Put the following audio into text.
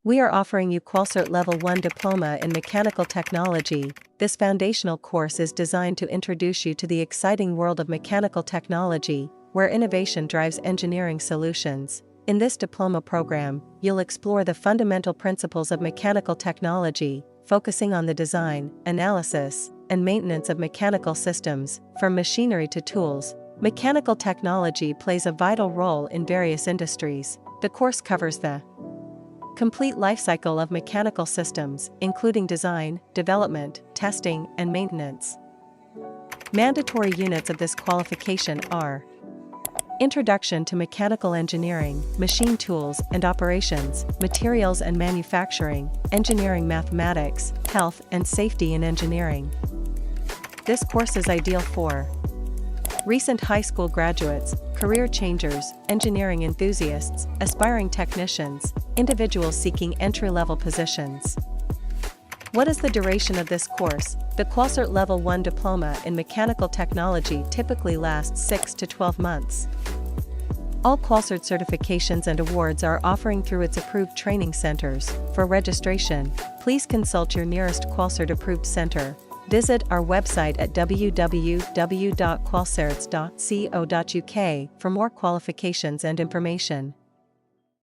We are offering you Qualcert Level 1 Diploma in Mechanical Technology. This foundational course is designed to introduce you to the exciting world of mechanical technology, where innovation drives engineering solutions. In this diploma program, you'll explore the fundamental principles of mechanical technology, focusing on the design, analysis, and maintenance of mechanical systems, from machinery to tools. Mechanical technology plays a vital role in various industries. The course covers the complete lifecycle of mechanical systems, including design, development, testing, and maintenance. Mandatory units of this qualification are Introduction to Mechanical Engineering, Machine Tools and Operations, Materials and Manufacturing, Engineering Mathematics, Health and Safety in Engineering. This course is ideal for recent high school graduates, career changers, engineering enthusiasts, aspiring technicians, individuals seeking entry-level positions. What is the duration of this course? The Qualcert Level 1 Diploma in Mechanical Technology typically lasts 6 to 12 months. All Qualcert certifications and awards are offering through its approved training centers. For registration, please consult your nearest Qualcert approved center. Visit our website at www.qualcerts.co.uk for more qualifications and information.